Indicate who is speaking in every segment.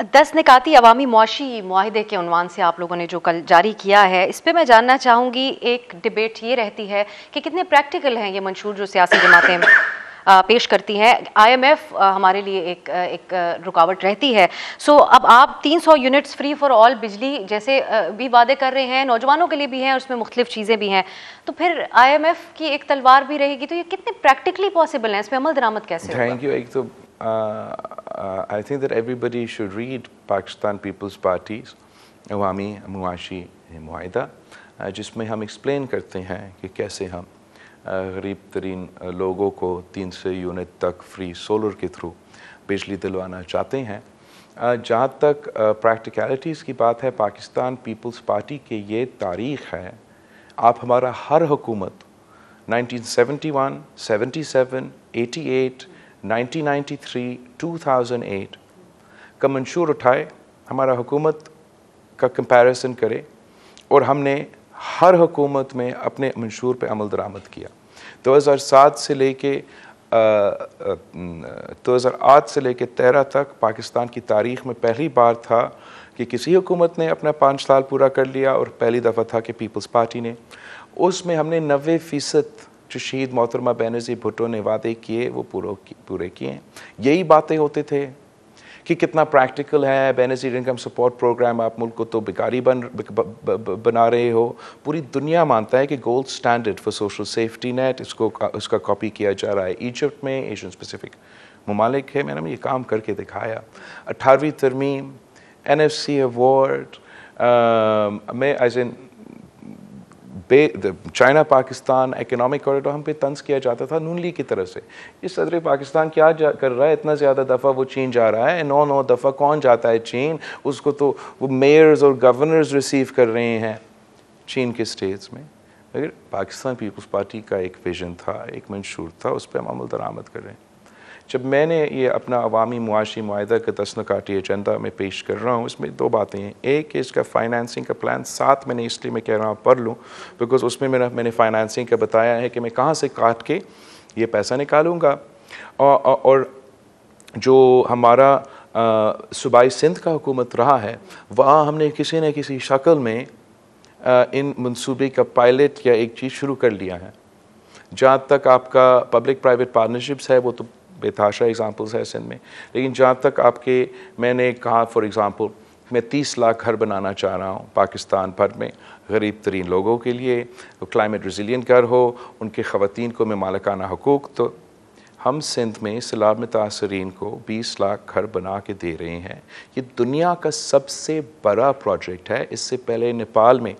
Speaker 1: 10 نکاتی عوامی معاشی معاہدے کے عنوان سے آپ لوگوں نے جو کل جاری کیا ہے، اس پہ میں جاننا چاہوں گی، ایک ڈیبیٹ یہ رہتی ہے کہ کتنے پریکٹیکل ہیں یہ منشور جو سیاسی جماعتیں پیش کرتی ہیں. IMF ہمارے لیے ایک رکاوٹ رہتی ہے. سو اب آپ 300 یونٹس فری فار آل بجلی جیسے بھی وعدے کر رہے ہیں، نوجوانوں کے لیے بھی ہیں، اور اس میں مختلف چیزیں بھی ہیں، تو پھر IMF کی ایک تلوار بھی رہے گی، تو یہ کتنے پریکٹیکلی پاسبل ہیں، اس میں عمل درآمد کیسے ہوگا؟
Speaker 2: Thank you. ایک تو I think that everybody should read Pakistan People's Party's عوامی معاشی معاہدہ، جس میں ہم ایکسپلین کرتے ہیں کہ کیسے ہم غریب ترین لوگوں کو 300 یونٹ تک فری سولر کے تھرو بجلی دلوانا چاہتے ہیں. جہاں تک پریکٹیکلٹیز کی بات ہے، پاکستان پیپلز پارٹی کی یہ تاریخ ہے. آپ ہمارا ہر حکومت 1971, 77, 88, 1993, 2008 کا منشور اٹھائے، ہمارا حکومت کا کمپیریزن کرے، اور ہم نے ہر حکومت میں اپنے منشور پہ عمل درآمد کیا. 2007 سے لے کے 2008 سے لے کے 13 تک پاکستان کی تاریخ میں پہلی بار تھا کہ کسی حکومت نے اپنا 5 سال پورا کر لیا، اور پہلی دفعہ تھا کہ پیپلز پارٹی نے. اس میں ہم نے 90% جو شہید محترمہ بینظیر بھٹو نے وعدے کیے وہ پورے کیے ہیں. یہی باتیں ہوتے تھے کہ کتنا پریکٹیکل ہے بینظیر انکم سپورٹ پروگرام، آپ ملک کو تو بیکاری بنا رہے ہو. پوری دنیا مانتا ہے کہ gold standard for social safety net, اس کا کاپی کیا جا رہا ہے. ایجپٹ میں، ایشین اسپیسیفک ممالک ہے، میں نے یہ کام کر کے دکھایا. 18ویں ترمیم، NFC ایوارڈ میں as an China Pakistan economic corridor ہم پہ طنز کیا جاتا تھا نون لیگ کی طرف سے. یہ صدر پاکستان کیا کر رہا ہے، اتنا زیادہ دفعہ وہ چین جا رہا ہے. 9 دفعہ کون جاتا ہے چین؟ اس کو تو وہ میئرز اور گورنرز ریسیو کر رہے ہیں چین کے اسٹیٹس میں. مگر پاکستان پیپلز پارٹی کا ایک ویژن تھا، ایک منشور تھا، اس پہ ہم عمل درآمد کر رہے ہیں. جب میں نے یہ اپنا عوامی معاشی معاہدہ کا 10 نکاتی ایجنڈا میں پیش کر رہا ہوں، اس میں 2 باتیں ہیں. ایک کہ اس کا فائنانسنگ کا پلان ساتھ میں نے اس لیے میں کہہ رہا ہوں پڑھ لوں، بیکاز اس میں میں نے فائنانسنگ کا بتایا ہے کہ میں کہاں سے کاٹ کے یہ پیسہ نکالوں گا. اور جو ہمارا صوبائی سندھ کا حکومت رہا ہے، وہاں ہم نے کسی نہ کسی شکل میں ان منصوبے کا پائلٹ یا ایک چیز شروع کر لیا ہے. جہاں تک آپ کا پبلک پرائیویٹ پارٹنرشپس ہے، وہ تو بے تحاشا ایگزامپلس ہے سندھ میں. لیکن جہاں تک آپ کے، میں نے کہا فار ایگزامپل میں 30 لاکھ گھر بنانا چاہ رہا ہوں پاکستان بھر میں غریب ترین لوگوں کے لیے، کلائمیٹ ریزیلینٹ گھر ہو، ان کے خواتین کو میں مالکانہ حقوق. تو ہم سندھ میں سیلاب متاثرین کو 20 لاکھ گھر بنا کے دے رہے ہیں. یہ دنیا کا سب سے بڑا پروجیکٹ ہے. اس سے پہلے نیپال میں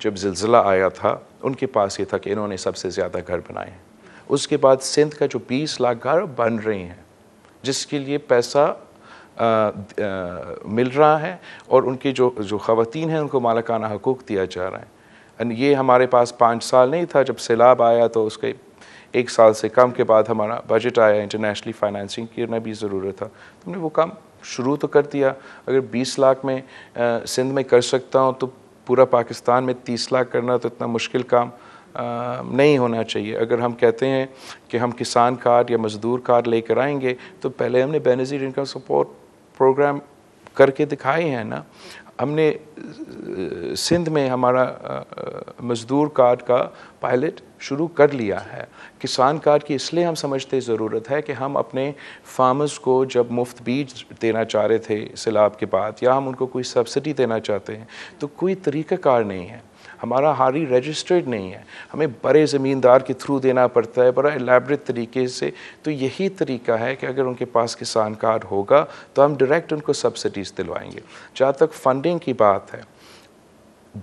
Speaker 2: جب زلزلہ آیا تھا، ان کے پاس یہ تھا کہ انہوں نے سب سے زیادہ گھر بنائے ہیں. اس کے بعد سندھ کا جو 20 لاکھ گھر بن رہے ہیں، جس کے لیے پیسہ مل رہا ہے، اور ان کی جو خواتین ہیں ان کو مالکانہ حقوق دیا جا رہا ہے. یہ ہمارے پاس 5 سال نہیں تھا. جب سیلاب آیا تو اس کے 1 سال سے کم کے بعد ہمارا بجٹ آیا، انٹرنیشنلی فائنانسنگ کرنا بھی ضرورت تھا. ہم نے وہ کام شروع تو کر دیا. اگر 20 لاکھ میں سندھ میں کر سکتا ہوں تو پورا پاکستان میں 30 لاکھ کرنا تو اتنا مشکل کام نہیں ہونا چاہیے. اگر ہم کہتے ہیں کہ ہم کسان کارڈ یا مزدور کارڈ لے کر آئیں گے، تو پہلے ہم نے بینظیر انکم سپورٹ پروگرام کر کے دکھائے ہیں نا. ہم نے سندھ میں ہمارا مزدور کارڈ کا پائلٹ شروع کر لیا ہے. کسان کارڈ کی اس لیے ہم سمجھتے ضرورت ہے کہ ہم اپنے فارمرز کو جب مفت بیج دینا چاہ رہے تھے سیلاب کے بعد، یا ہم ان کو کوئی سبسڈی دینا چاہتے ہیں، تو کوئی طریقہ کار نہیں ہے. ہمارا ہاری رجسٹرڈ نہیں ہے. ہمیں بڑے زمیندار کے تھرو دینا پڑتا ہے، بڑا الیبریٹ طریقے سے. تو یہی طریقہ ہے کہ اگر ان کے پاس کسان کارڈ ہوگا تو ہم ڈائریکٹ ان کو سبسڈیز دلوائیں گے. جہاں تک فنڈنگ کی بات ہے،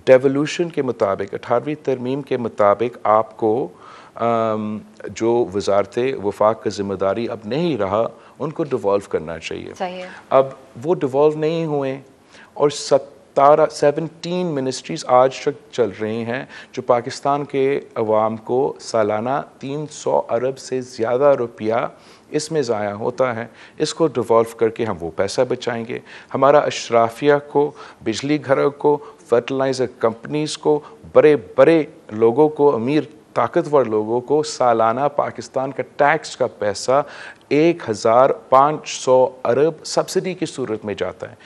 Speaker 2: ڈیولوشن کے مطابق، 18ویں ترمیم کے مطابق آپ کو جو وزارت وفاق کا ذمہ داری اب نہیں رہا، ان کو ڈیوالو کرنا چاہیے. اب وہ ڈیوالو نہیں ہوئے، اور 17 منسٹریز آج تک چل رہی ہیں جو پاکستان کے عوام کو سالانہ 300 ارب سے زیادہ روپیہ اس میں ضائع ہوتا ہے. اس کو ڈیوالو کر کے ہم وہ پیسہ بچائیں گے. ہمارا اشرافیہ کو، بجلی گھروں کو، فرٹیلائزر کمپنیز کو، بڑے بڑے لوگوں کو، امیر طاقتور لوگوں کو سالانہ پاکستان کا ٹیکس کا پیسہ 1500 ارب سبسڈی کی صورت میں جاتا ہے.